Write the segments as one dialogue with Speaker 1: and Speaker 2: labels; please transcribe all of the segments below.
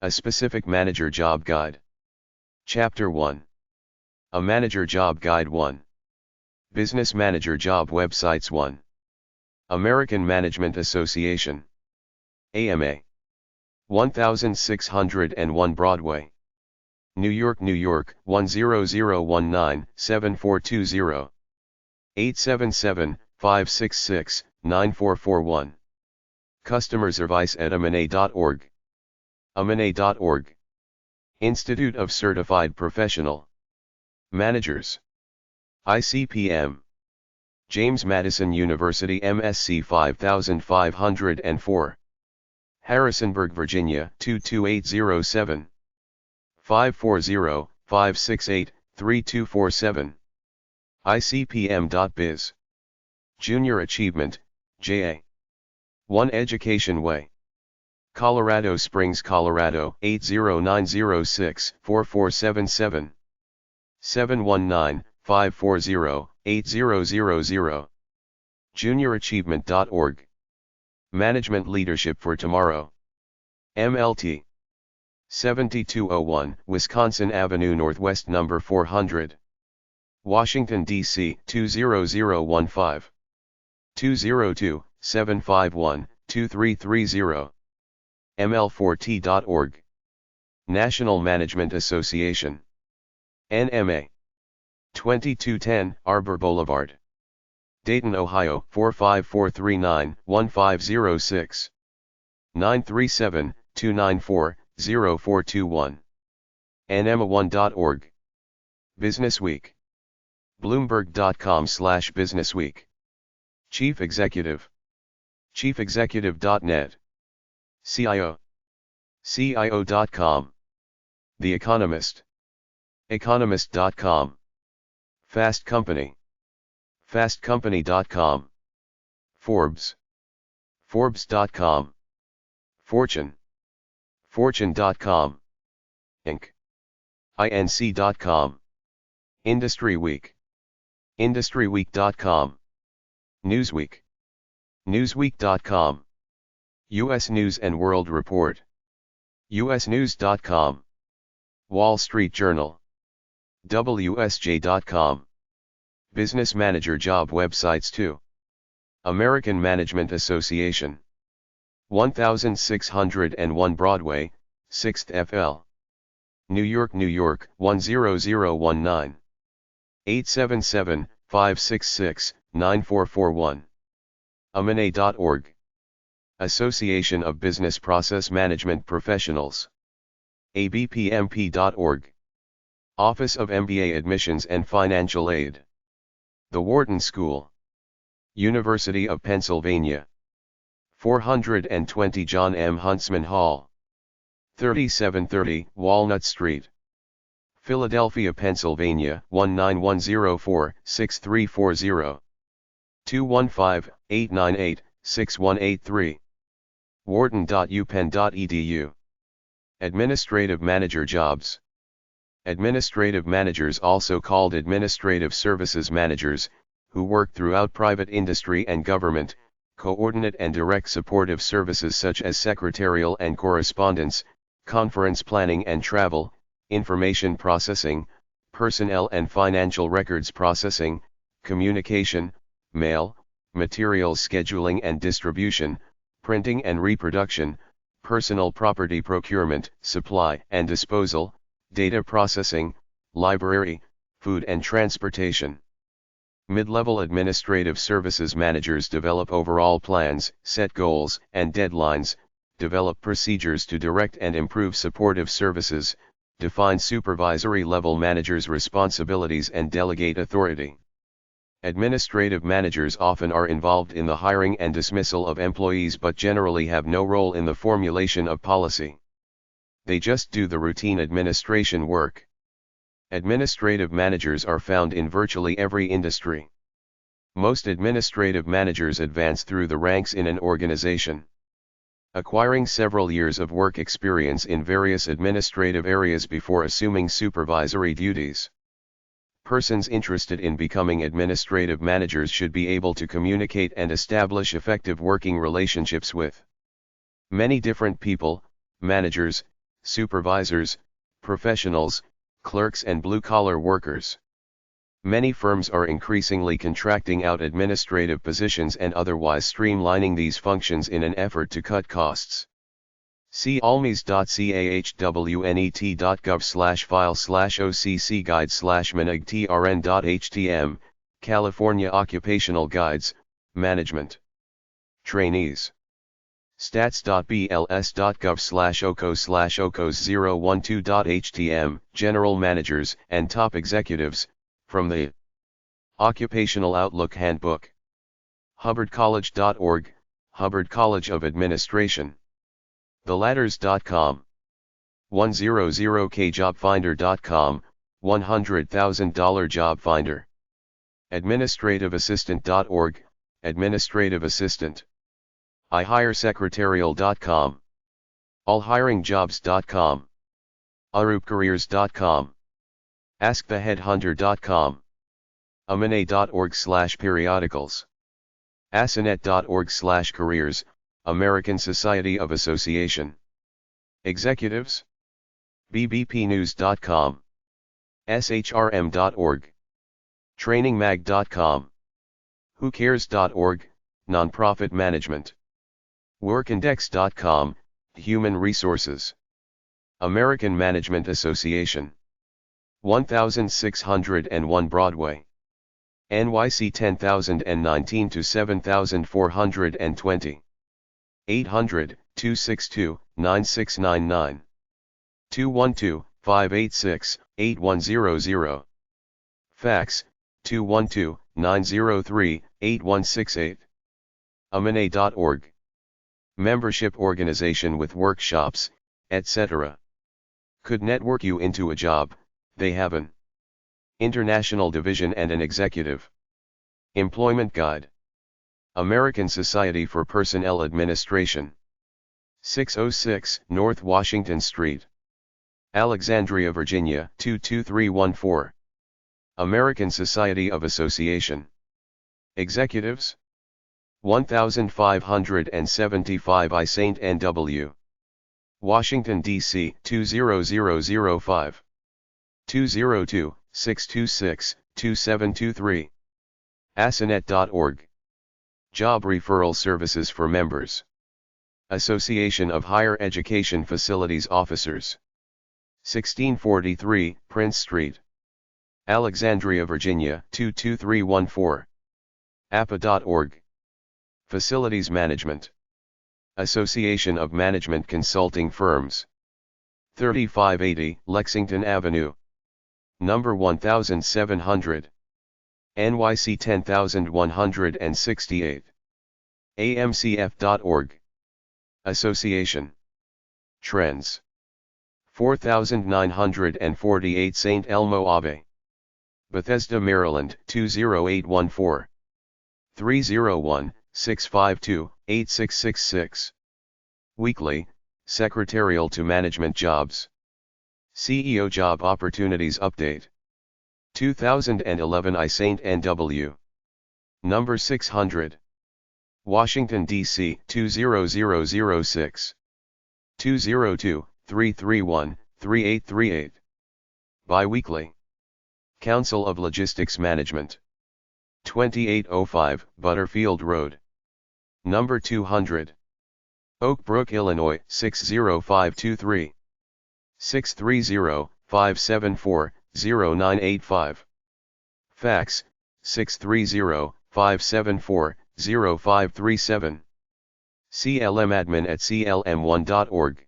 Speaker 1: A specific manager job guide. Chapter 1. A manager job guide 1. Business manager job websites 1. American Management Association. AMA. 1601 Broadway. New York, New York, 10019-7420. 877-566-9441. Customer Service at amana.org. amana.org. Institute of Certified Professional Managers. ICPM. James Madison University MSc 5504. Harrisonburg, Virginia 22807. 540-568-3247. ICPM.biz. Junior Achievement, JA. 1 Education Way. Colorado Springs, Colorado 80906-4477. 719-540-8000. JuniorAchievement.org. Management Leadership for Tomorrow. MLT. 7201 Wisconsin Avenue Northwest No. 400. Washington, D.C. 20015. 202-751-2330. ML4T.org. National Management Association. NMA. 2210 Arbor Boulevard. Dayton, Ohio 45439-1506. 937-294-0421. NMA1.org. Business Week. Bloomberg.com/businessweek. Chief Executive. chiefexecutive.net. CIO. CIO.com. The Economist. Economist.com. Fast Company. Fastcompany.com. Forbes. Forbes.com. Fortune. Fortune.com. Inc. Inc.com. Industry Week. Industryweek.com. Newsweek. Newsweek.com. U.S. News and World Report. usnews.com. Wall Street Journal. WSJ.com. Business Manager Job Websites 2. American Management Association. 1601 Broadway, 6th FL. New York, New York, 10019. 877-566-9441. amana.org. Association of Business Process Management Professionals. abpmp.org. Office of MBA Admissions and Financial Aid. The Wharton School. University of Pennsylvania. 420 John M. Huntsman Hall. 3730 Walnut Street. Philadelphia, Pennsylvania 19104-6340. 215-898-6183. wharton.upenn.edu. Administrative Manager Jobs. Administrative managers, also called administrative services managers, who work throughout private industry and government, coordinate and direct supportive services such as secretarial and correspondence, conference planning and travel, information processing, personnel and financial records processing, communication, mail, materials scheduling and distribution, printing and reproduction, personal property procurement, supply and disposal, data processing, library, food and transportation. Mid-level administrative services managers develop overall plans, set goals and deadlines, develop procedures to direct and improve supportive services, define supervisory level managers' responsibilities and delegate authority. Administrative managers often are involved in the hiring and dismissal of employees but generally have no role in the formulation of policy. They just do the routine administration work. Administrative managers are found in virtually every industry. Most administrative managers advance through the ranks in an organization, acquiring several years of work experience in various administrative areas before assuming supervisory duties. Persons interested in becoming administrative managers should be able to communicate and establish effective working relationships with many different people, managers, supervisors, professionals, clerks and blue-collar workers. Many firms are increasingly contracting out administrative positions and otherwise streamlining these functions in an effort to cut costs. See almes.cahwnet.gov/file/occ-guide/managtrn.htm, California Occupational Guides, Management. Trainees. stats.bls.gov/ocos/ocos012.htm, General Managers and Top Executives, from the Occupational Outlook Handbook. hubbardcollege.org, Hubbard College of Administration. theladders.com. 100kjobfinder.com, $100,000 job finder. administrativeassistant.org, administrative assistant. ihiresecretarial.com. allhiringjobs.com. arupcareers.com. asktheheadhunter.com. amane.org/periodicals. asanet.org/careers, American Society of Association. Executives. bbpnews.com. shrm.org. trainingmag.com. whocares.org, nonprofit management. workindex.com, human resources. American Management Association. 1601 Broadway. NYC 10019 to 7420. 800-262-9699. 212-586-8100. Fax, 212-903-8168. amane.org. Membership organization with workshops, etc. Could network you into a job. They have an international division and an executive employment guide. American Society for Personnel Administration. 606 North Washington Street, Alexandria, Virginia 22314. American Society of Association. Executives. 1575 I St. N.W. Washington, D.C. 20005. 202-626-2723. asanet.org. Job referral services for members. Association of Higher Education Facilities Officers. 1643 Prince Street, Alexandria, Virginia 22314. APA.org. Facilities Management. Association of Management Consulting Firms. 3580 Lexington Avenue, number 1700. NYC 10168. AMCF.org. Association. Trends. 4948 St. Elmo Ave, Bethesda, Maryland 20814. 301-652-8666. Weekly, Secretarial to Management Jobs. CEO Job Opportunities Update. 2011 I St. N.W. Number 600. Washington, D.C. 20006. 202-331-3838. Biweekly. Council of Logistics Management. 2805 Butterfield Road, number 200. Oak Brook, Illinois 60523. 630-574-0985. Fax, 630-574-0537. clmadmin@clm1.org.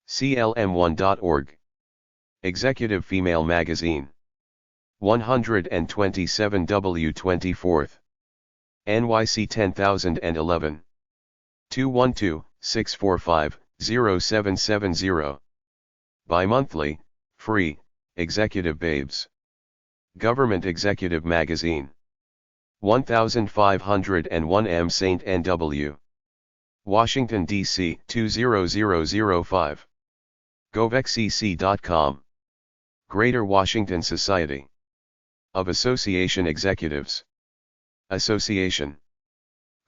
Speaker 1: clm1.org. Executive Female Magazine. 127 W 24th. NYC 10011. 212-645-0770. Bi-monthly, free, Executive Babes. Government Executive Magazine. 1501 M St. N.W. Washington, D.C. 20005. govexcc.com. Greater Washington Society of Association Executives. Association.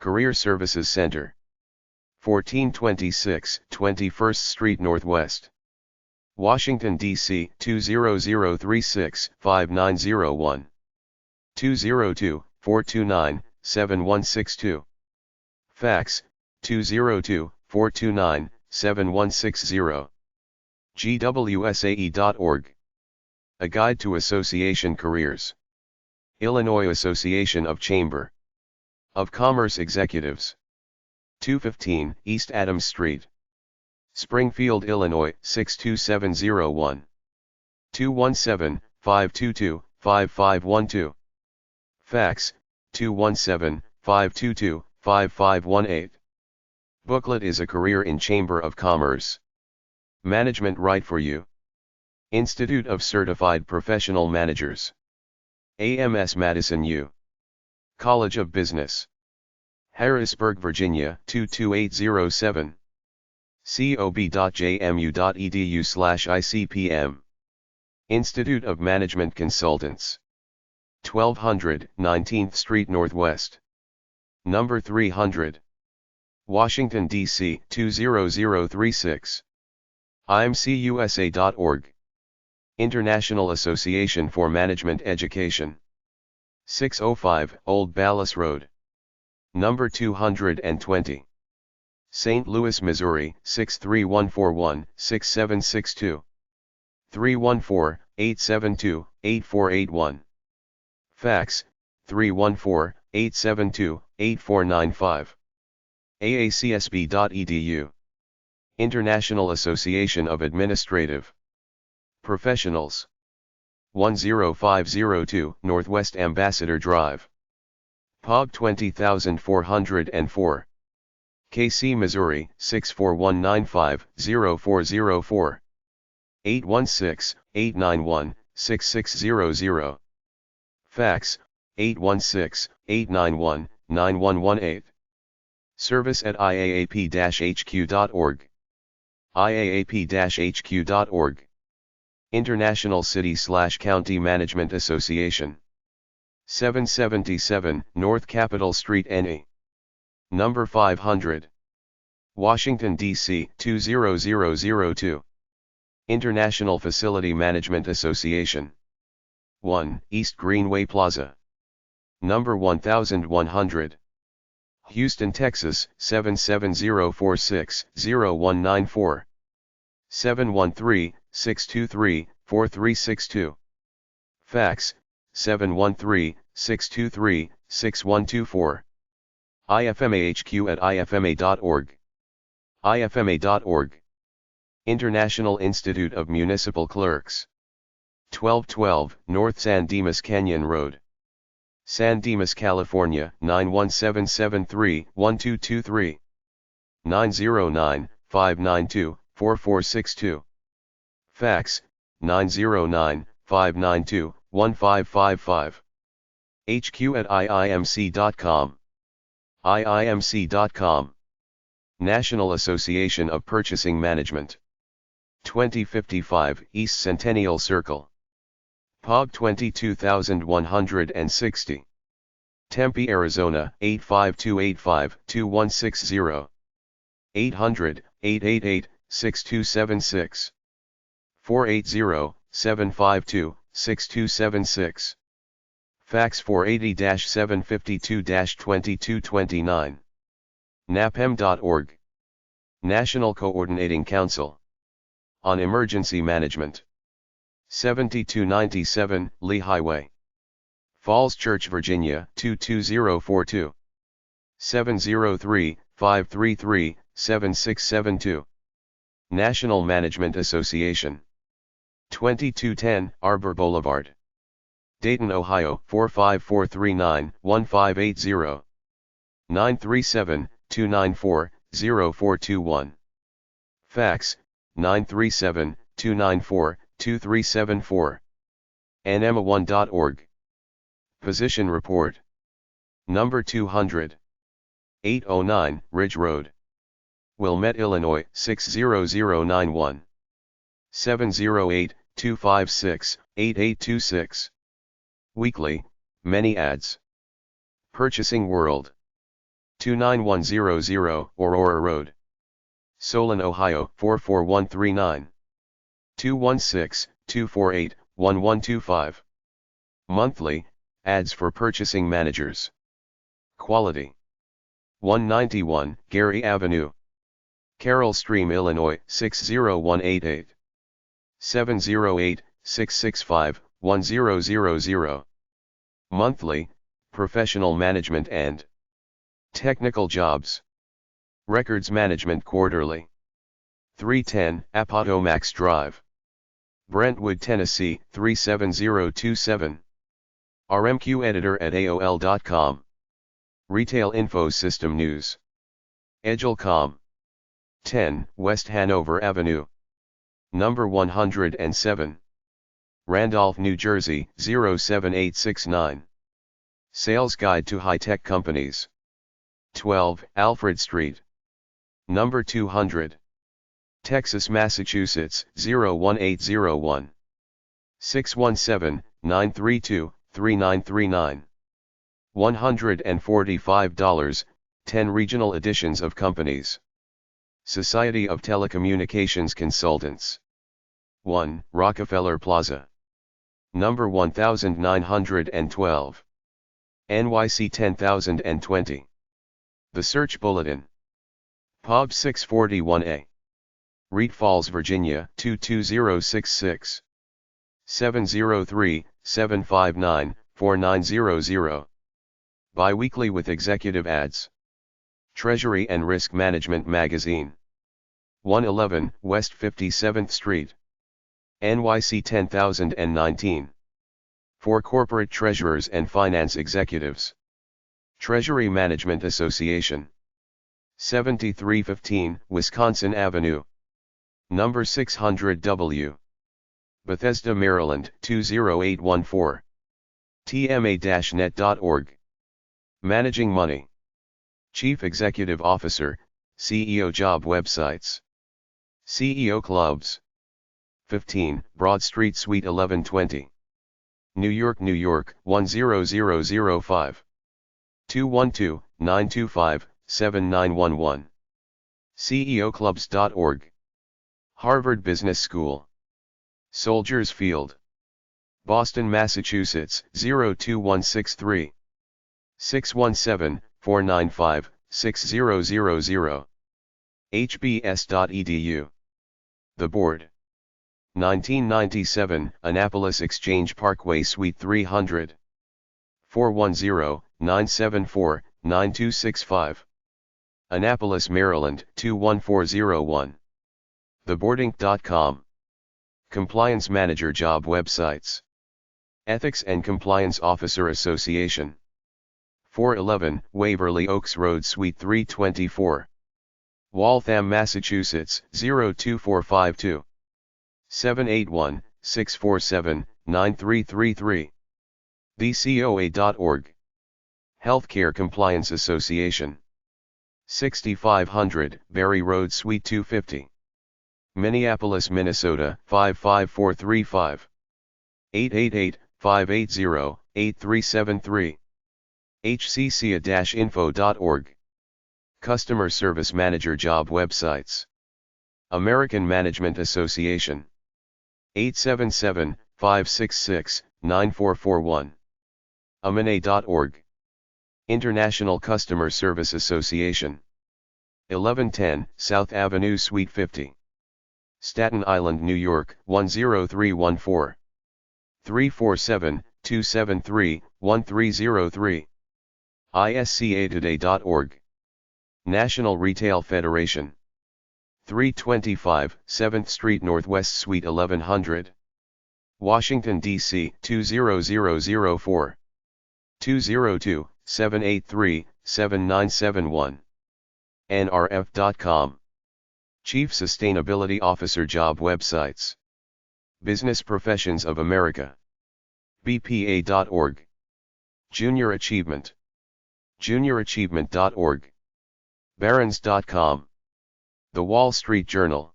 Speaker 1: Career Services Center. 1426 21st Street Northwest. Washington, D.C. 20036-5901. 202-429-7162. Fax, 202-429-7160. gwsae.org. A Guide to Association Careers. Illinois Association of Chamber of Commerce Executives. 215 East Adams Street, Springfield, Illinois 62701. 217-522-5512. Fax, 217-522-5518. Booklet is a career in Chamber of Commerce. Management right for you. Institute of Certified Professional Managers. AMS Madison U. College of Business. Harrisburg, Virginia 22807. cob.jmu.edu/ICPM. Institute of Management Consultants. 1200 19th Street Northwest. Number 300. Washington, D.C. 20036. imcusa.org. International Association for Management Education. 605 Old Ballas Road. Number 220. St. Louis, Missouri 63141-6762. 314-872-8481. Fax, 314-872-8495. aacsb.edu. International Association of Administrative Professionals. 10502 Northwest Ambassador Drive. POB 20404. KC, Missouri 64195-0404. 816-891-6600. Fax, 816-891-9118. Service at iaap-hq.org. iaap-hq.org. International City/County Management Association. 777 North Capitol Street, NE. Number 500. Washington, D.C. 20002. International Facility Management Association. 1 East Greenway Plaza. Number 1100. Houston, Texas 77046-0194. 713-623-4362. Fax, 713-623-6124. ifmahq@ifma.org. ifma.org. International Institute of Municipal Clerks. 1212 North San Dimas Canyon Road. San Dimas, California 91773-1223. 909-592-4462. Fax, 909-592-1555. hq@iimc.com. iimc.com. National Association of Purchasing Management. 2055 East Centennial Circle. POB 22160. Tempe, Arizona 85285-2160. 800-888-6276. 480-752-6276. Fax 480-752-2229. napem.org. National Coordinating Council on Emergency Management. 7297 Lee Highway. Falls Church, Virginia 22042. 703-533-7672. National Management Association. 2210 Arbor Boulevard. Dayton, Ohio 45439-1580. 937-294-0421. Fax, 937-294-2374. nma1.org. Position Report. Number 200. 809 Ridge Road. Wilmette, Illinois 60091. 708-256-8826. Weekly, many ads. Purchasing World. 29100 Aurora Road. Solon, Ohio 44139. 216-248-1125. Monthly, ads for purchasing managers. Quality. 191 Gary Avenue, Carroll Stream, Illinois 60188. 708-665-1000. Monthly, professional management and technical jobs. Records management quarterly. 310 Appomattox Drive, Brentwood, Tennessee 37027. RMQ editor at AOL.com. Retail Info System News. Edgel.com. 10 West Hanover Avenue, number 107. Randolph, New Jersey 07869. Sales Guide to High-Tech Companies. 12 Alfred Street, number 200. Texas, Massachusetts 01801. 617-932-3939. $145, 10 regional editions of companies. Society of Telecommunications Consultants. 1 Rockefeller Plaza, number 1912. NYC 10020. The Search Bulletin. Pub 641A. Reed Falls, Virginia 22066. 703-759-4900. Bi-weekly with executive ads. Treasury and Risk Management Magazine. 111 West 57th Street, NYC 10019. For corporate treasurers and finance executives. Treasury Management Association. 7315 Wisconsin Avenue, number 600W. Bethesda, Maryland 20814. tma-net.org. Managing Money. Chief Executive Officer, CEO Job Websites. CEO Clubs. 15 Broad Street, Suite 1120. New York, New York 10005. 212-925-7911. CEOclubs.org. Harvard Business School. Soldiers Field, Boston, Massachusetts 02163. 617-495-6000. hbs.edu. The Board. 1997 Annapolis Exchange Parkway, Suite 300. 410-974-9265. Annapolis, Maryland 21401. TheBoardInc.com. Compliance Manager Job Websites. Ethics and Compliance Officer Association. 411 Waverly Oaks Road, Suite 324. Waltham, Massachusetts 02452. 781-647-9333. TheCOA.org. Healthcare Compliance Association. 6500 Berry Road, Suite 250. Minneapolis, Minnesota 55435. 888-580-8373. hcca-info.org. Customer Service Manager Job Websites. American Management Association. 877-566-9441. amana.org. International Customer Service Association. 1110 South Avenue, Suite 50. Staten Island, New York 10314. 347-273-1303. iscatoday.org. National Retail Federation. 325 7th Street Northwest, Suite 1100. Washington, D.C. 20004. 202-783-7971. nrf.com. Chief Sustainability Officer Job Websites. Business Professions of America. bpa.org. Junior Achievement. juniorachievement.org. barons.com. The Wall Street Journal.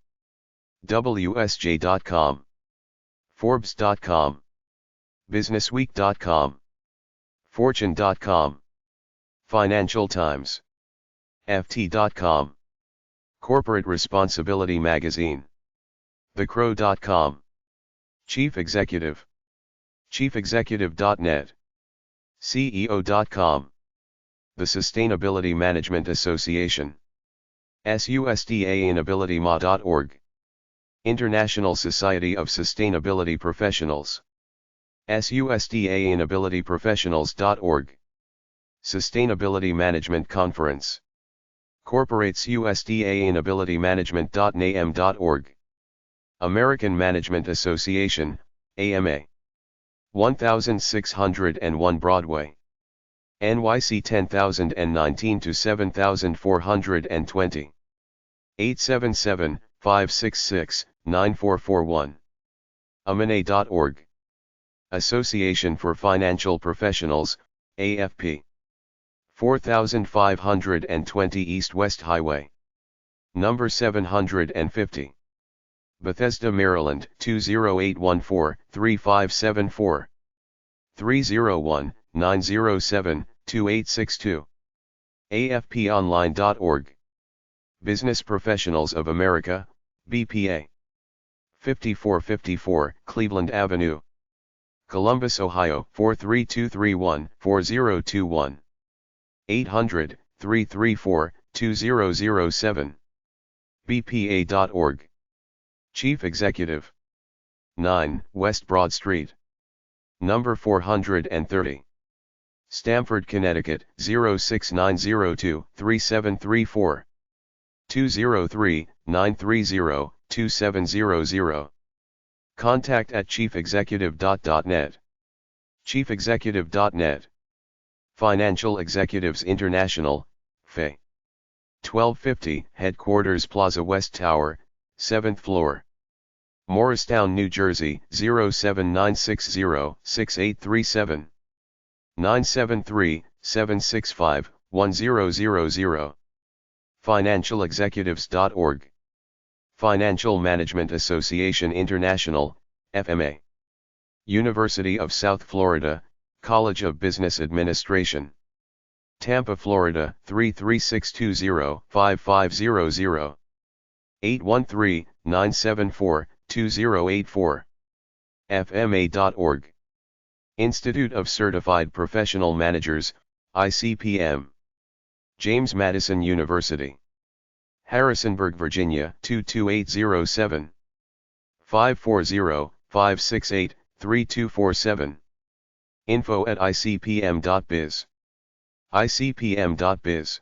Speaker 1: wsj.com. forbes.com. businessweek.com. fortune.com. Financial Times. ft.com. Corporate Responsibility Magazine. thecrow.com. Chief Executive. chiefexecutive.net. CEO.com. The Sustainability Management Association. SUSDAinabilityMA.org. International Society of Sustainability Professionals. SUSDAinabilityprofessionals.org. Sustainability Management Conference. Corporates USDAinabilitymanagement.NAM.org. American Management Association, AMA. 1601 Broadway. NYC 10019 to 7420. 877-566-9441. AMANA.org. Association for Financial Professionals, AFP. 4520 East West Highway. Number 750. Bethesda, Maryland, 20814-3574. 301-907-2862. AFPonline.org. Business Professionals of America, BPA. 5454 Cleveland Avenue. Columbus, Ohio, 43231-4021. 800-334-2007. BPA.org. Chief Executive. 9 West Broad Street. Number 430. Stamford, Connecticut, 06902-3734. 203-930-2700. Contact at chiefexecutive.net. chiefexecutive.net. Financial Executives International, FE. 1250 Headquarters Plaza West Tower, 7th floor. Morristown, New Jersey, 07960-6837. 973-765-1000. Financialexecutives.org. Financial Management Association International, FMA. University of South Florida, College of Business Administration. Tampa, Florida, 33620-5500. 813-974-2084. FMA.org. Institute of Certified Professional Managers, ICPM. James Madison University. Harrisonburg, Virginia, 22807. 540-568-3247. info@icpm.biz. icpm.biz.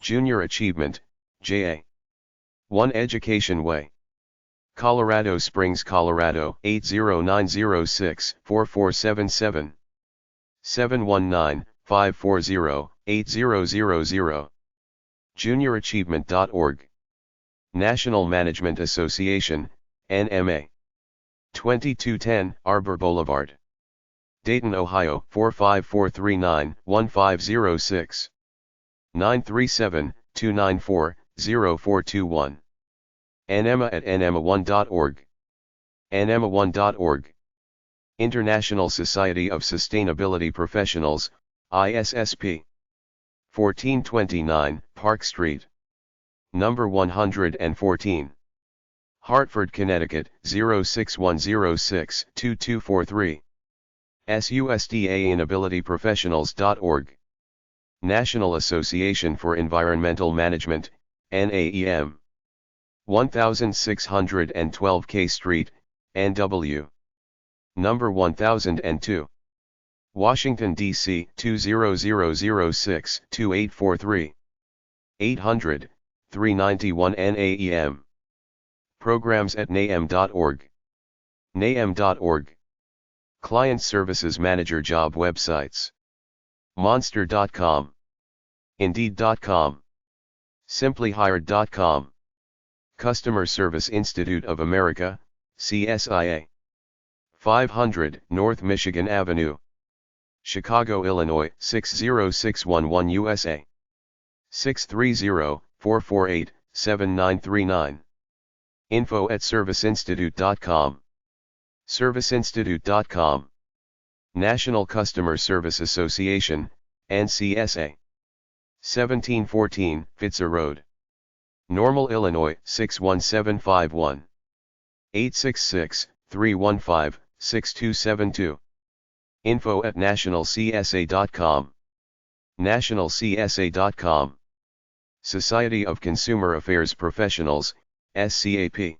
Speaker 1: Junior Achievement, JA. 1 Education Way. Colorado Springs, Colorado, 80906-4477. 719-540-8000. JuniorAchievement.org. National Management Association, NMA. 2210 Arbor Boulevard. Dayton, Ohio, 45439-1506. 937-294-0421. NMA@nma1.org. nma1.org. International Society of Sustainability Professionals, ISSP. 1429 Park Street. Number 114. Hartford, Connecticut, 06106-2243. SUSDAinabilityprofessionals.org. National Association for Environmental Management, NAEM. 1612 K Street, NW. Number 1002. Washington, D.C. 20006-2843. 800-391 NAEM. Programs at naem.org. naem.org. Client Services Manager Job Websites. Monster.com. Indeed.com. Simplyhired.com. Customer Service Institute of America, CSIA. 500 North Michigan Avenue. Chicago, Illinois, 60611 USA. 630-448-7939. info@serviceinstitute.com. Serviceinstitute.com. National Customer Service Association, NCSA. 1714 Fitzer Road. Normal, Illinois, 61751. 866-315-6272. info@nationalcsa.com. nationalcsa.com. Society of Consumer Affairs Professionals, SCAP.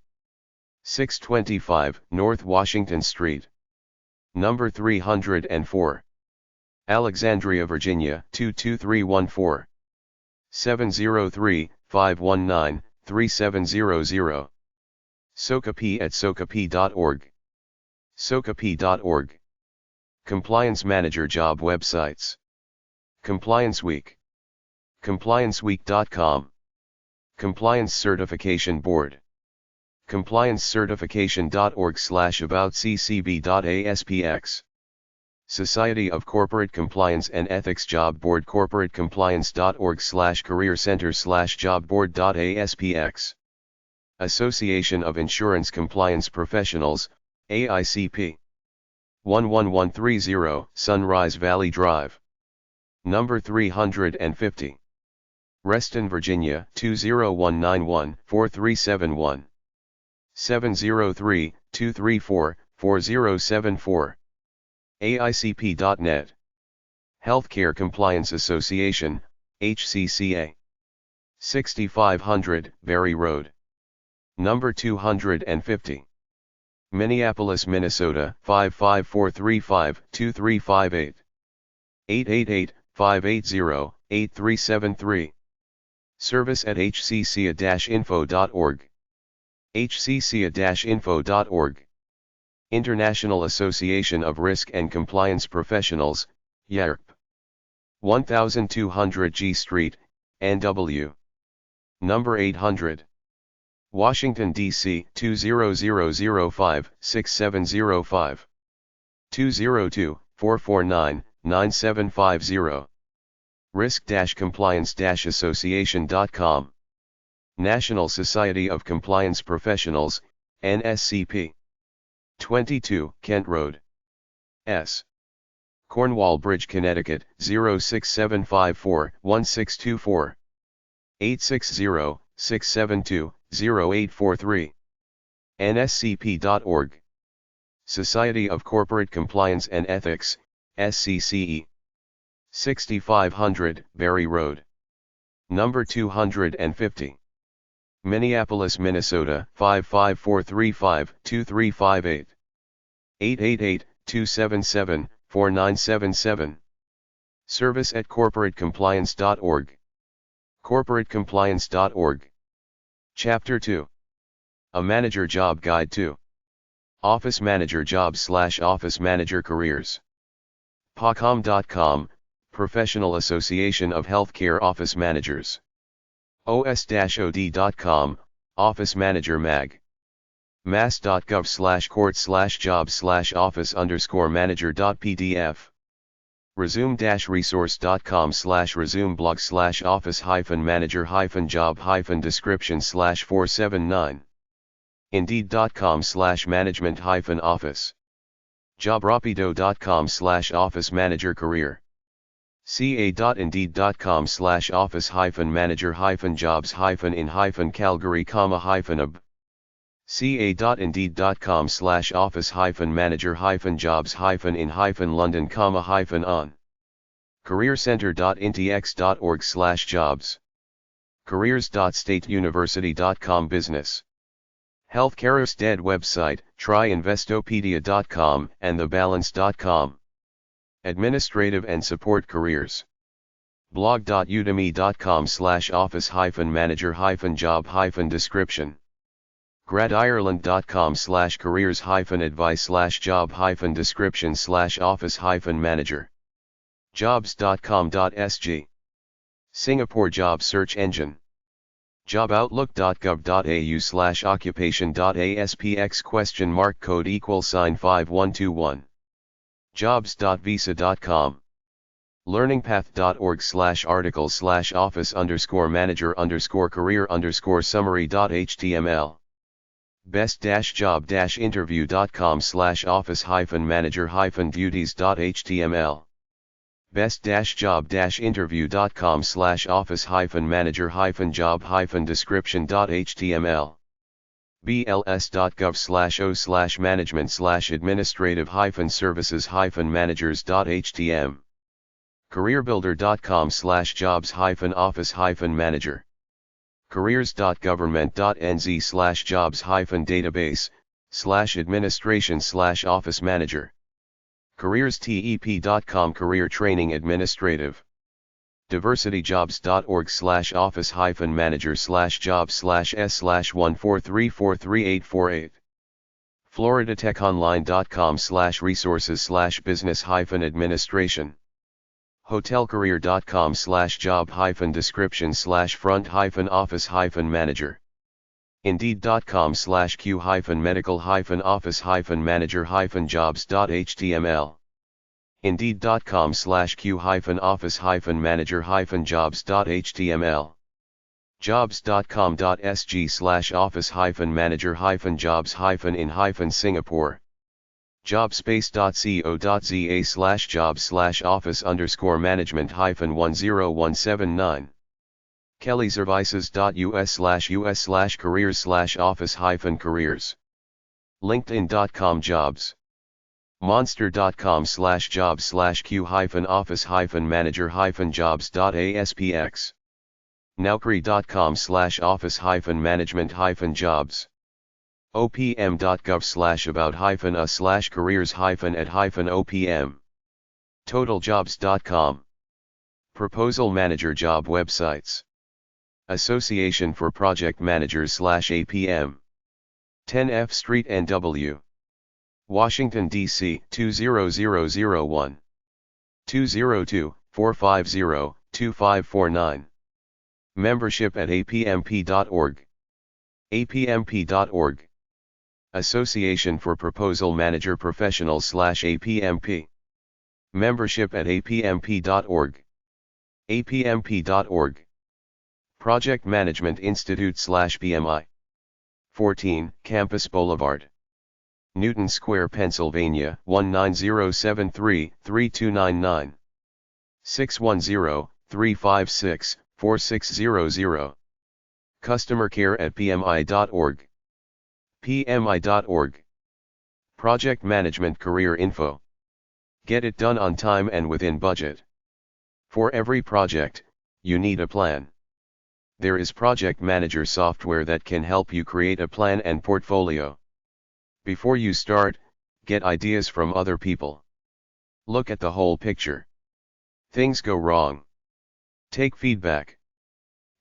Speaker 1: 625 North Washington Street. Number 304. Alexandria, Virginia 22314. 703-519-3700. SOCAP@socap.org. socap.org. Compliance Manager Job Websites. Compliance Week. complianceweek.com. Compliance Certification Board. compliancecertification.org/aboutccb.aspx. Society of Corporate Compliance and Ethics Job Board, corporatecompliance.org/career center/jobboard.aspx. Association of Insurance Compliance Professionals, AICP. 11130 Sunrise Valley Drive. Number 350. Reston, Virginia 20191-4371. 703-234-4074. AICP.net. Healthcare Compliance Association, HCCA. 6500 Berry Road. Number 250. Minneapolis, Minnesota 55435-2358. 888-580-8373. service@hcca-info.org. hcca-info.org. International Association of Risk and Compliance Professionals, YARP. 1200 G Street, NW. Number 800. Washington, D.C. 20005-6705. 202-449-9750. risk-compliance-association.com. National Society of Compliance Professionals, NSCP. 22 Kent Road, S. Cornwall Bridge, Connecticut 06754-1624. 860-672-0843. nscp.org. Society of Corporate Compliance and Ethics, SCCE. 6500 Berry Road. Number 250. Minneapolis, Minnesota 55435-2358. 888-277-4977. service@corporatecompliance.org. corporatecompliance.org. Chapter 2. A Manager Job Guide to Office Manager Jobs/Office Manager Careers. PACOM.com, Professional Association of Healthcare Office Managers. OS-OD.com, Office Manager Mag. mass.gov/court/jobs/office_manager.pdf. resume-resource.com/resume-blog/office-manager-job-description/479. indeed.com/management-office. jobrapido.com/office manager career. ca.indeed.com/office-manager-jobs-in-calgary-ub. ca.indeed.com/office-manager-jobs-in-London-on. careercenter.ntx.org/jobs. careers.stateuniversity.com business. Healthcare's dead website, tryinvestopedia.com and thebalance.com. Administrative and support careers. blog.udemy.com/office-manager-job-description. gradireland.com/careers-advice/job-description/office-manager. jobs.com.sg. Singapore job search engine. joboutlook.gov.au/occupation.aspx $?51221. jobs.visa.com. learningpath.org/articles/office_manager_career_summary.html. best-job-interview.com/office-manager-duties.html. best-job-interview.com/office-manager-job-description.html. bls.gov/o/management/administrative-services-managers.htm careerbuilder.com/jobs-office-manager careers.government.nz/jobs-database/administration/office manager careerstep.com Career Training Administrative diversityjobs.org/office-manager/jobs/s/143433848 floridatechonline.com/resources/business-administration hotelcareer.com/job-description/front-office-manager indeed.com/q-medical-office-manager-jobs.html indeed.com/q-office-manager-jobs.html jobs.com.sg/office-manager-jobs-in-Singapore jobspace.co.za/jobs/office_management-10179 kellyservices.us/careers/office-careers linkedin.com monster.com/jobs/q-office-manager-jobs.aspx naukri.com/office-management-jobs opm.gov/about-us/careers-at-opm totaljobs.com proposal manager job websites Association for Project Managers/APM 10F Street NW Washington, D.C. 20001 202-450-2549 Membership at apmp.org apmp.org Association for Proposal Manager Professionals/APMP Membership at apmp.org apmp.org Project Management Institute/PMI 14 Campus Boulevard Newton Square, Pennsylvania 19073-3299 610-356-4600 Customer care at pmi.org pmi.org Project Management Career Info Get it done on time and within budget. For every project, you need a plan. There is Project Manager software that can help you create a plan and portfolio. Before you start, get ideas from other people. Look at the whole picture. Things go wrong. Take feedback.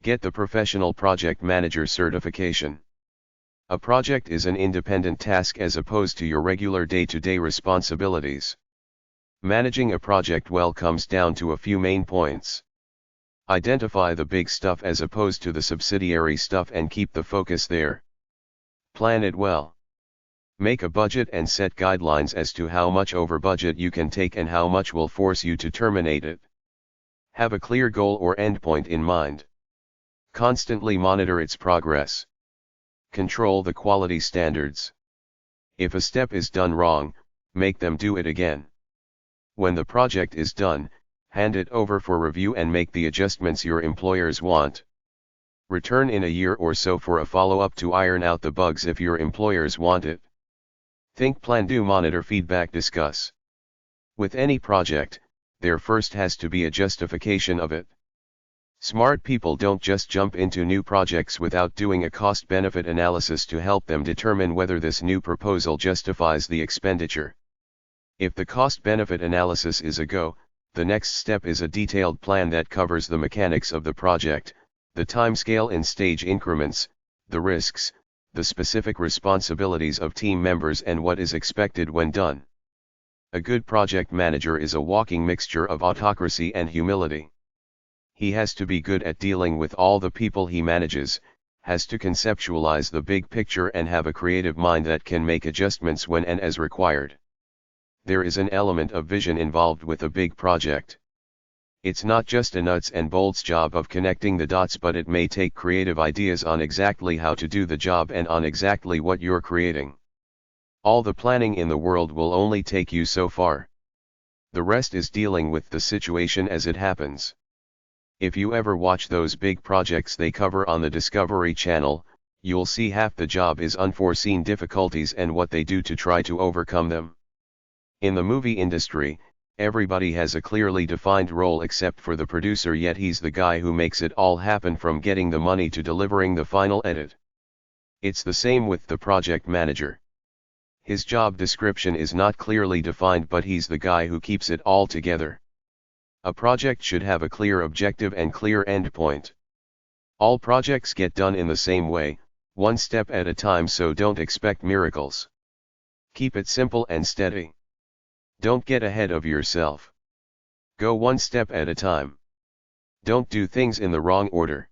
Speaker 1: Get the Professional Project Manager certification. A project is an independent task as opposed to your regular day-to-day responsibilities. Managing a project well comes down to a few main points. Identify the big stuff as opposed to the subsidiary stuff and keep the focus there. Plan it well. Make a budget and set guidelines as to how much over budget you can take and how much will force you to terminate it. Have a clear goal or endpoint in mind. Constantly monitor its progress. Control the quality standards. If a step is done wrong, make them do it again. When the project is done, hand it over for review and make the adjustments your employers want. Return in a year or so for a follow-up to iron out the bugs if your employers want it. Think, plan, do, monitor, feedback, discuss. With any project, there first has to be a justification of it. Smart people don't just jump into new projects without doing a cost-benefit analysis to help them determine whether this new proposal justifies the expenditure. If the cost-benefit analysis is a go, the next step is a detailed plan that covers the mechanics of the project, the timescale in stage increments, the risks, the specific responsibilities of team members and what is expected when done. A good project manager is a walking mixture of autocracy and humility. He has to be good at dealing with all the people he manages, has to conceptualize the big picture and have a creative mind that can make adjustments when and as required. There is an element of vision involved with a big project. It's not just a nuts and bolts job of connecting the dots, but it may take creative ideas on exactly how to do the job and on exactly what you're creating. All the planning in the world will only take you so far. The rest is dealing with the situation as it happens. If you ever watch those big projects they cover on the Discovery Channel, you'll see half the job is unforeseen difficulties and what they do to try to overcome them. In the movie industry, everybody has a clearly defined role except for the producer, yet he's the guy who makes it all happen from getting the money to delivering the final edit. It's the same with the project manager. His job description is not clearly defined, but he's the guy who keeps it all together. A project should have a clear objective and clear endpoint. All projects get done in the same way, one step at a time, so don't expect miracles. Keep it simple and steady. Don't get ahead of yourself. Go one step at a time. Don't do things in the wrong order.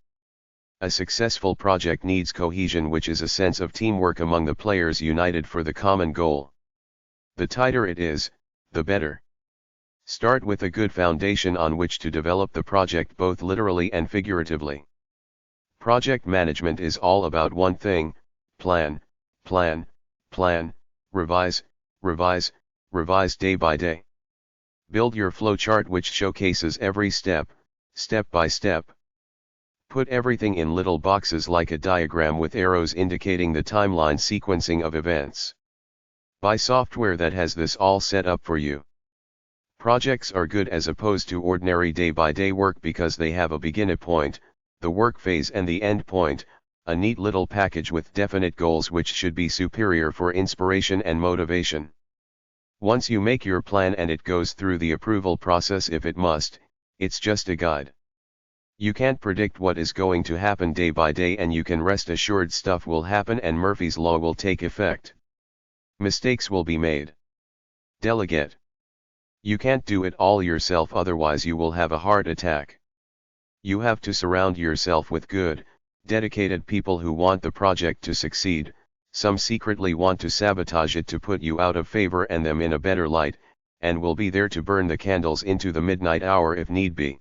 Speaker 1: A successful project needs cohesion, which is a sense of teamwork among the players united for the common goal. The tighter it is, the better. Start with a good foundation on which to develop the project both literally and figuratively. Project management is all about one thing: plan, plan, plan, revise, revise, revise day by day. Build your flowchart which showcases every step, step by step. Put everything in little boxes like a diagram with arrows indicating the timeline sequencing of events. Buy software that has this all set up for you. Projects are good as opposed to ordinary day-by-day work because they have a beginning point, the work phase, and the end point, a neat little package with definite goals which should be superior for inspiration and motivation. Once you make your plan and it goes through the approval process if it must, it's just a guide. You can't predict what is going to happen day by day, and you can rest assured stuff will happen and Murphy's Law will take effect. Mistakes will be made. Delegate. You can't do it all yourself, otherwise you will have a heart attack. You have to surround yourself with good, dedicated people who want the project to succeed. Some secretly want to sabotage it to put you out of favor and them in a better light, and will be there to burn the candles into the midnight hour if need be.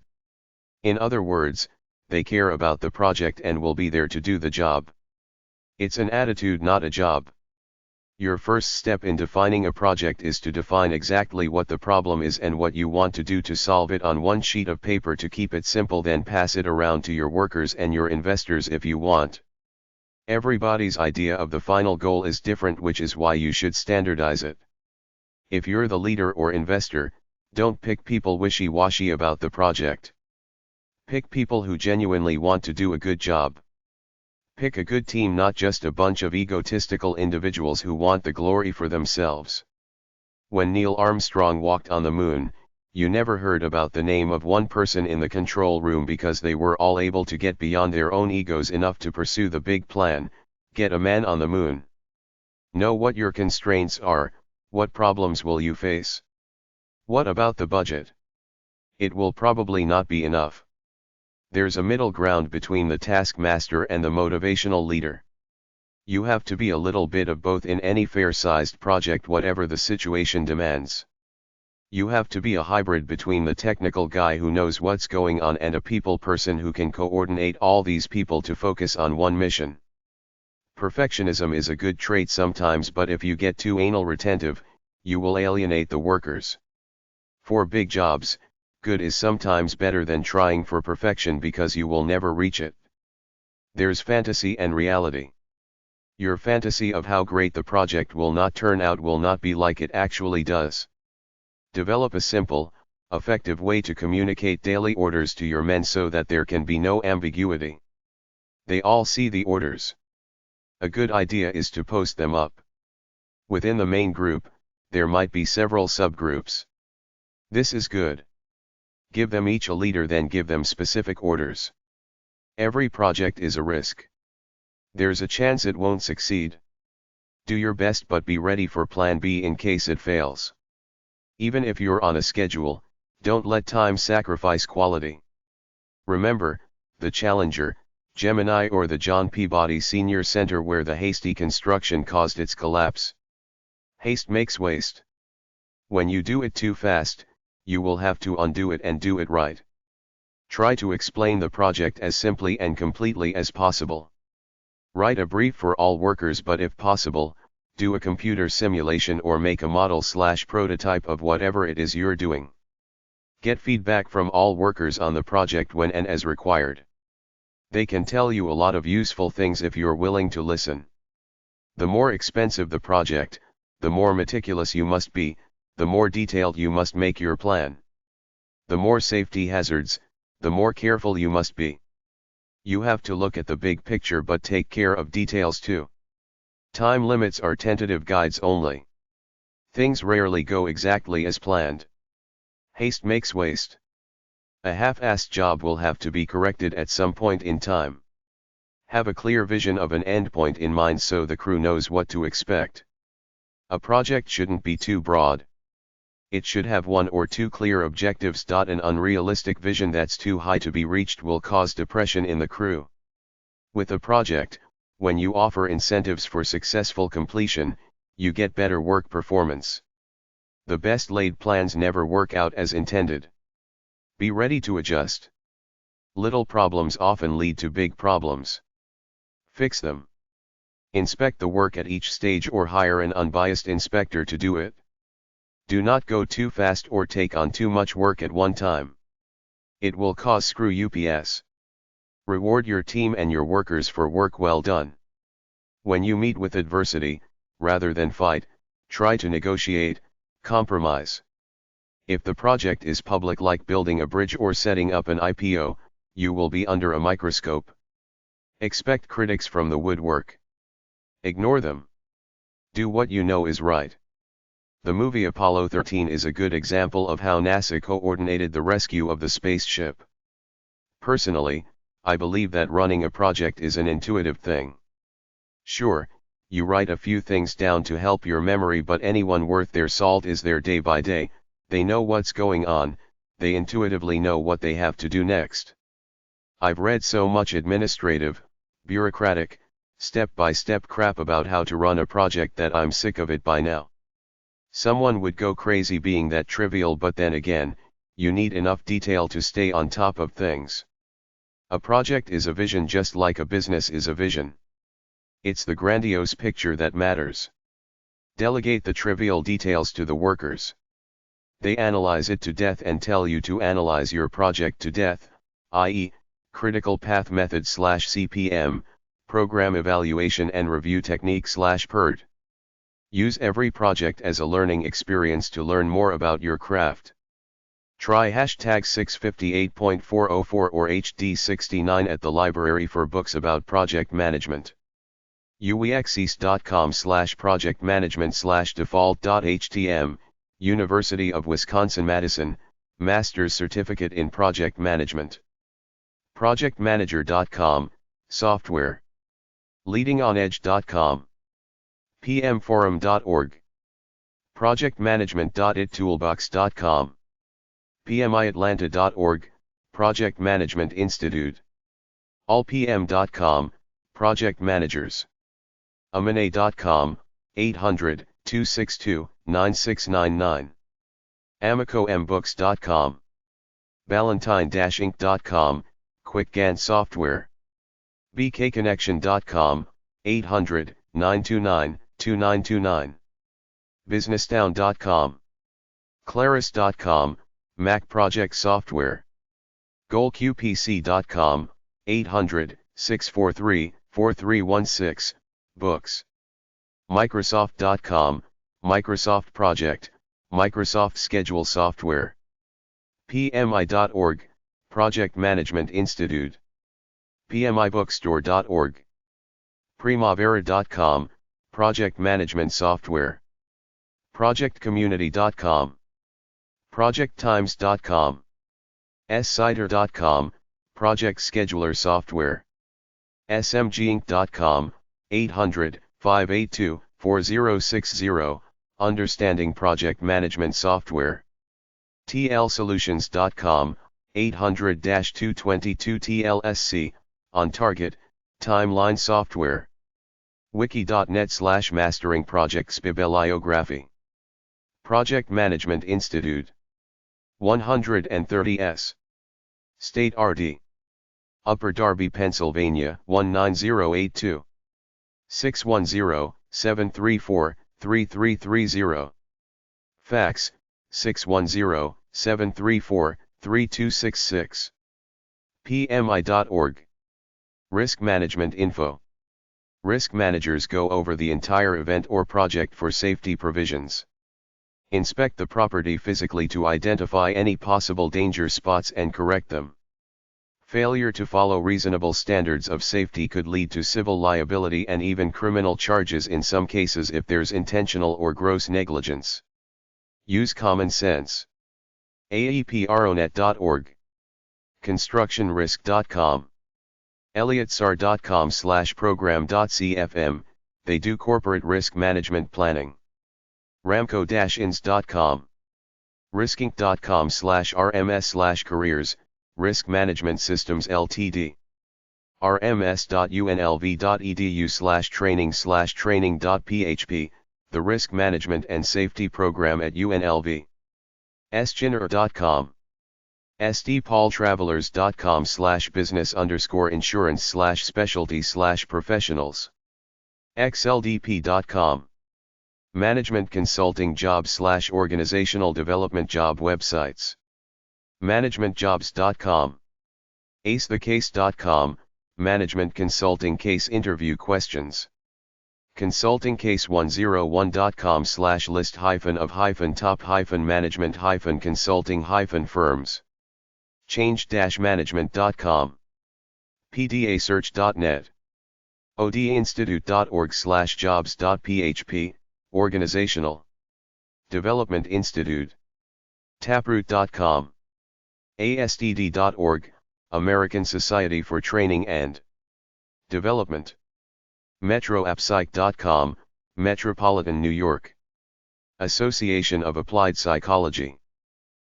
Speaker 1: In other words, they care about the project and will be there to do the job. It's an attitude, not a job. Your first step in defining a project is to define exactly what the problem is and what you want to do to solve it on one sheet of paper to keep it simple, then pass it around to your workers and your investors if you want. Everybody's idea of the final goal is different, which is why you should standardize it. If you're the leader or investor, don't pick people wishy-washy about the project. Pick people who genuinely want to do a good job. Pick a good team, not just a bunch of egotistical individuals who want the glory for themselves. When Neil Armstrong walked on the moon, you never heard about the name of one person in the control room because they were all able to get beyond their own egos enough to pursue the big plan: get a man on the moon. Know what your constraints are. What problems will you face? What about the budget? It will probably not be enough. There's a middle ground between the taskmaster and the motivational leader. You have to be a little bit of both in any fair-sized project, whatever the situation demands. You have to be a hybrid between the technical guy who knows what's going on and a people person who can coordinate all these people to focus on one mission. Perfectionism is a good trait sometimes, but if you get too anal retentive, you will alienate the workers. For big jobs, good is sometimes better than trying for perfection because you will never reach it. There's fantasy and reality. Your fantasy of how great the project will not turn out will not be like it actually does. Develop a simple, effective way to communicate daily orders to your men so that there can be no ambiguity. They all see the orders. A good idea is to post them up. Within the main group, there might be several subgroups. This is good. Give them each a leader, then give them specific orders. Every project is a risk. There's a chance it won't succeed. Do your best, but be ready for plan B in case it fails. Even if you're on a schedule, don't let time sacrifice quality. Remember, the Challenger, Gemini, or the John Peabody Senior Center where the hasty construction caused its collapse. Haste makes waste. When you do it too fast, you will have to undo it and do it right. Try to explain the project as simply and completely as possible. Write a brief for all workers, but if possible, do a computer simulation or make a model/prototype of whatever it is you're doing. Get feedback from all workers on the project when and as required. They can tell you a lot of useful things if you're willing to listen. The more expensive the project, the more meticulous you must be, the more detailed you must make your plan. The more safety hazards, the more careful you must be. You have to look at the big picture but take care of details too. Time limits are tentative guides only. Things rarely go exactly as planned. Haste makes waste. A half-assed job will have to be corrected at some point in time. Have a clear vision of an endpoint in mind so the crew knows what to expect. A project shouldn't be too broad. It should have one or two clear objectives. An unrealistic vision that's too high to be reached will cause depression in the crew. With a project, when you offer incentives for successful completion, you get better work performance. The best laid plans never work out as intended. Be ready to adjust. Little problems often lead to big problems. Fix them. Inspect the work at each stage or hire an unbiased inspector to do it. Do not go too fast or take on too much work at one time. It will cause screw ups. Reward your team and your workers for work well done. When you meet with adversity, rather than fight, try to negotiate, compromise. If the project is public like building a bridge or setting up an IPO, you will be under a microscope. Expect critics from the woodwork. Ignore them. Do what you know is right. The movie Apollo 13 is a good example of how NASA coordinated the rescue of the spaceship. Personally, I believe that running a project is an intuitive thing. Sure, you write a few things down to help your memory, but anyone worth their salt is there day by day. They know what's going on, they intuitively know what they have to do next. I've read so much administrative, bureaucratic, step-by-step crap about how to run a project that I'm sick of it by now. Someone would go crazy being that trivial, but then again, you need enough detail to stay on top of things. A project is a vision just like a business is a vision. It's the grandiose picture that matters. Delegate the trivial details to the workers. They analyze it to death and tell you to analyze your project to death, i.e., critical path method /CPM, program evaluation and review technique /PERT. Use every project as a learning experience to learn more about your craft. Try hashtag 658.404 or HD69 at the library for books about project management. uexeast.com/projectmanagement/default.htm, University of Wisconsin-Madison, Master's Certificate in Project Management. Projectmanager.com, software. Leadingonedge.com. pmforum.org. projectmanagement.ittoolbox.com. pmiatlanta.org, Project Management Institute. allpm.com, Project Managers. amane.com, 800-262-9699. amicobooks.com. ballantine-inc.com, Quick Gantt software. bkconnection.com, 800-929-2929. businesstown.com. claris.com, Mac project software. goalqpc.com, 800-643-4316, books. microsoft.com, Microsoft Project, Microsoft Schedule software. pmi.org, Project Management Institute. pmibookstore.org. primavera.com, Project Management Software. projectcommunity.com. projecttimes.com. ssider.com, Project Scheduler Software. smginc.com, 800-582-4060, Understanding Project Management Software. tlsolutions.com, 800-222-TLSC, On Target, Timeline Software. wiki.net/mastering projects bibliography. Project Management Institute. 130S. State RD. Upper Darby, Pennsylvania 19082. 610-734-3330. Fax, 610-734-3266. pmi.org. Risk management info. Risk managers go over the entire event or project for safety provisions. Inspect the property physically to identify any possible danger spots and correct them. Failure to follow reasonable standards of safety could lead to civil liability and even criminal charges in some cases if there's intentional or gross negligence. Use common sense. aepronet.org, constructionrisk.com, elliotsar.com/program.cfm, they do corporate risk management planning. ramco-ins.com, riskinc.com/rms/careers, Risk Management Systems Ltd. rms.unlv.edu/training/training.php, the Risk Management and Safety Program at UNLV. sginner.com. stpaultravelers.com/business_insurance/specialty/professionals. xldp.com. Management Consulting Job/Organizational Development Job websites. managementjobs.com. acethecase.com, Management Consulting Case Interview Questions. consultingcase10one.com/list-of-top-management-consulting-firms. change-management.com. pdasearch.net. odinstitute.org/jobs.php, Organizational Development Institute. taproot.com. ASTD.org, American Society for Training and Development. metroappsych.com, Metropolitan New York Association of Applied Psychology.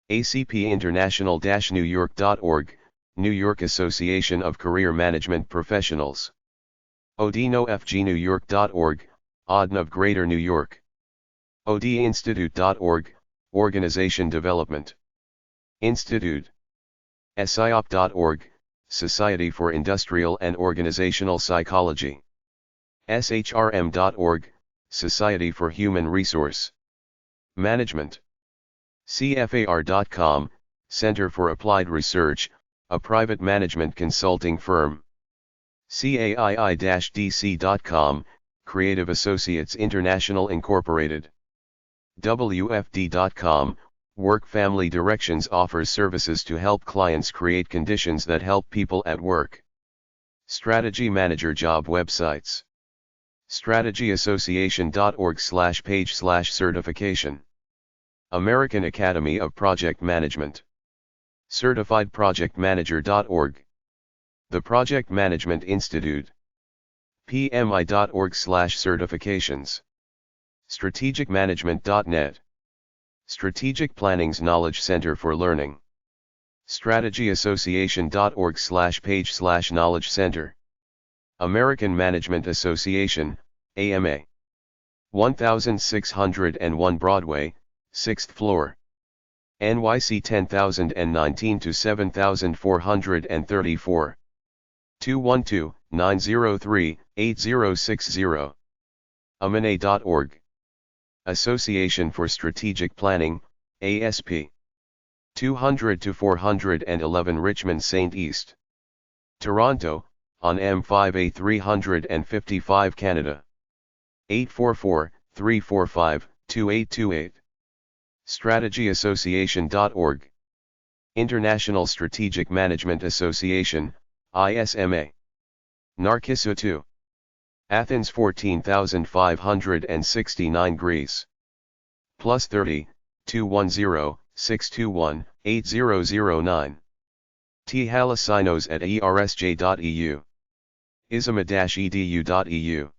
Speaker 1: ACP-International-New York.org, New York Association of Career Management Professionals. odinofgnewyork.org, ODN of Greater New York. odinstitute.org, Organization Development Institute. SIOP.org, Society for Industrial and Organizational Psychology. SHRM.org, Society for Human Resource Management. CFAR.com, Center for Applied Research, a private management consulting firm. CAII-DC.com, Creative Associates International Incorporated. WFD.com, Work Family Directions offers services to help clients create conditions that help people at work. Strategy Manager job websites. strategyassociation.org/page/certification. American Academy of Project Management. certifiedprojectmanager.org. The Project Management Institute. pmi.org/certifications. strategicmanagement.net. Strategic Planning's Knowledge Center for Learning. strategyassociation.org/page/knowledge center. American Management Association, AMA. 1601 Broadway, 6th floor. NYC 10019 to 7434. 212-903-8060. amana.org. Association for Strategic Planning, ASP. 200 to 411 Richmond St. East. Toronto, on M5A 355 Canada. 844-345-2828. strategyassociation.org. International Strategic Management Association, ISMA. Narcissus 2. Athens 14,569 Greece. +30, 210-621-8009. T. Halicinos at ersj.eu. isma-edu.eu.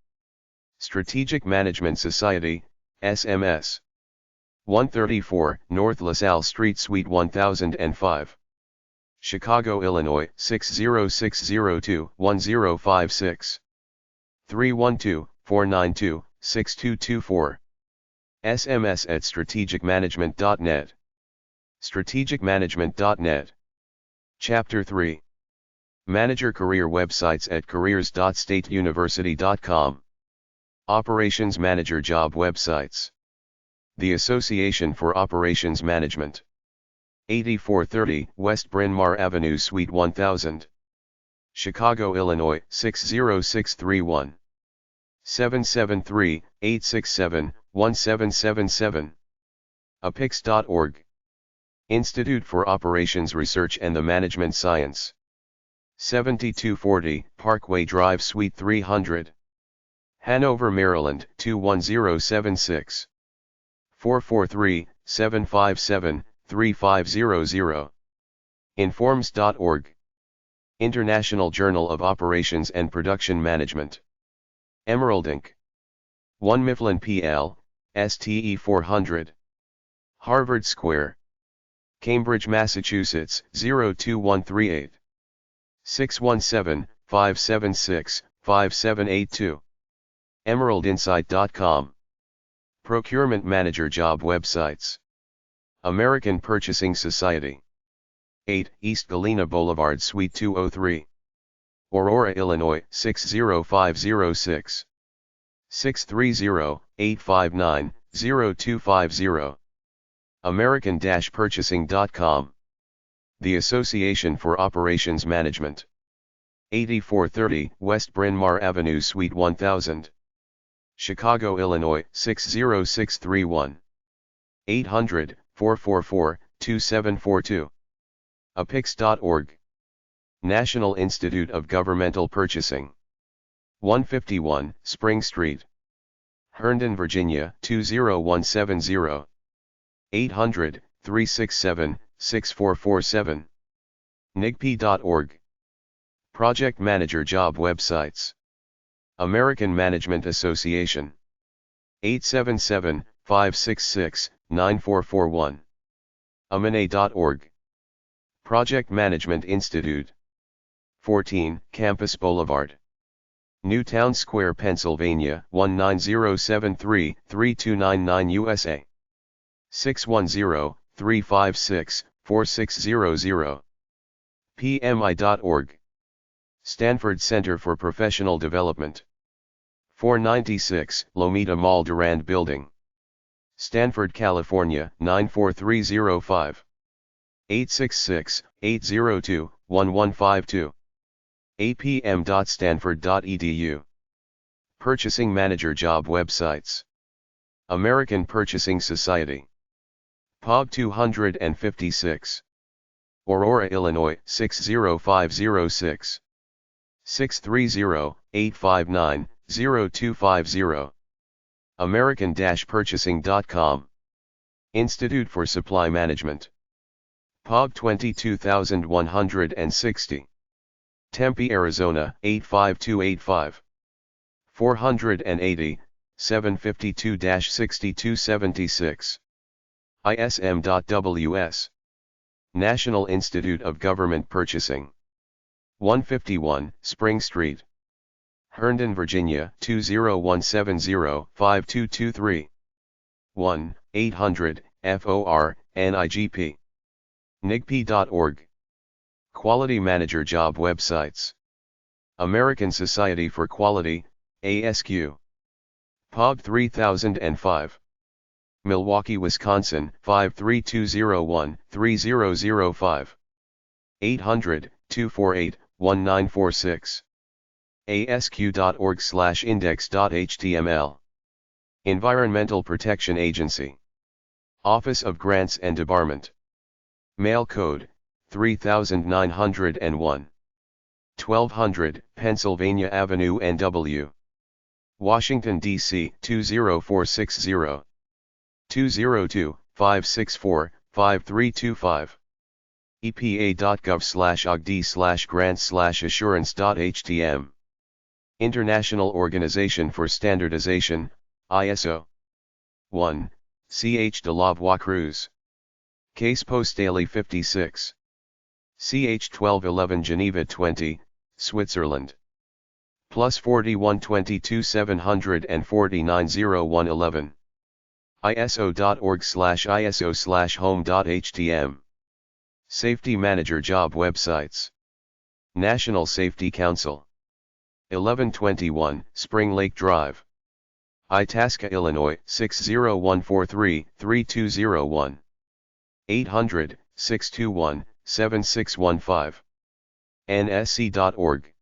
Speaker 1: Strategic Management Society, SMS. 134 North LaSalle Street Suite 1005. Chicago, Illinois 60602-1056. 312-492-6224. SMS at strategicmanagement.net. strategicmanagement.net. Chapter 3. Manager Career Websites at careers.stateuniversity.com. Operations Manager Job Websites. The Association for Operations Management. 8430 West Bryn Mawr Avenue Suite 1000. Chicago, Illinois 60631. 773-867-1777. apix.org. Institute for Operations Research and the Management Science. 7240 Parkway Drive, Suite 300. Hanover, Maryland 21076. 443-757-3500. Informs.org. International Journal of Operations and Production Management. Emerald Inc. 1 Mifflin PL, STE 400. Harvard Square. Cambridge, Massachusetts 02138. 617-576-5782. emeraldinsight.com. Procurement Manager Job Websites. American Purchasing Society. 8 East Galena Boulevard, Suite 203. Aurora, Illinois 60506. 630-859-0250. American-Purchasing.com. The Association for Operations Management. 8430 West Bryn Mawr Avenue, Suite 1000. Chicago, Illinois 60631. 800-444-2742. apix.org. National Institute of Governmental Purchasing. 151 Spring Street. Herndon, Virginia 20170. 800-367-6447. nigp.org. Project Manager Job Websites. American Management Association. 877-566-9441. amane.org. Project Management Institute. 14 Campus Boulevard. Newtown Square, Pennsylvania 19073-3299 USA. 610-356-4600. pmi.org. Stanford Center for Professional Development. 496 Lomita Mall, Durand Building. Stanford, California 94305. 866-802-1152. apm.stanford.edu. Purchasing Manager Job Websites. American Purchasing Society. POB 256. Aurora, Illinois 60506. 630-859-0250. American-Purchasing.com. Institute for Supply Management. POB 22160. Tempe, Arizona 85285. 480, 752-6276. ism.ws. National Institute of Government Purchasing. 151 Spring Street. Herndon, Virginia 20170-5223. 1-800-FOR-NIGP. nigp.org. Quality Manager Job Websites. American Society for Quality, ASQ. POB 3005. Milwaukee, Wisconsin 53201-3005. 800-248-1946. asq.org/index.html. Environmental Protection Agency. Office of Grants and Debarment. Mail Code 3901. 1200 Pennsylvania Avenue, NW. Washington, D.C. 20460. 202-564-5325. epa.gov/ogd/grants/assurance.htm. International Organization for Standardization, ISO. 1. Ch. de la Voix Cruz. Case Postale 56. Ch. 1211 Geneva 20, Switzerland. Plus 4122 749 0111. iso.org/iso/home.htm. Safety Manager Job Websites. National Safety Council. 1121 Spring Lake Drive. Itasca, Illinois 60143-3201. 800-621-7615. nsc.org.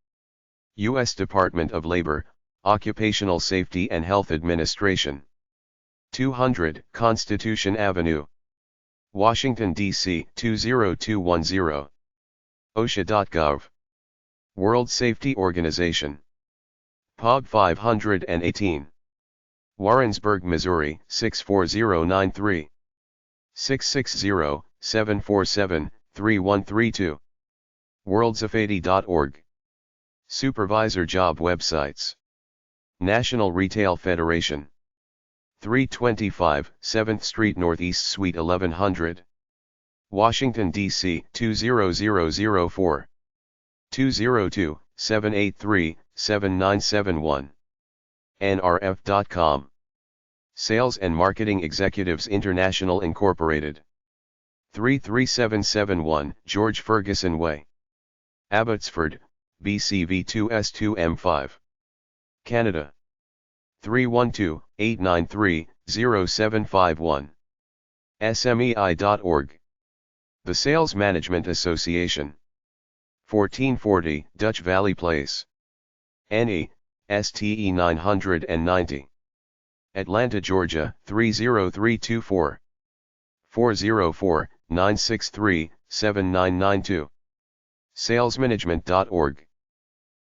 Speaker 1: U.S. Department of Labor, Occupational Safety and Health Administration. 200 Constitution Avenue, Washington, D.C. 20210. OSHA.gov. World Safety Organization. POG 518. Warrensburg, Missouri 64093. 660-747-3132. worldsafety.org. Supervisor job websites. National Retail Federation. 325 7th Street Northeast Suite 1100. Washington, D.C. 20004. 202-783-7971. nrf.com. Sales and Marketing Executives International Incorporated. 33771 George Ferguson Way, Abbotsford, BCV 2S2M5. Canada. 312-893-0751. SMEI.org. The Sales Management Association. 1440 Dutch Valley Place, NE, STE 990. Atlanta, Georgia 30324. 404-963-7992. Salesmanagement.org.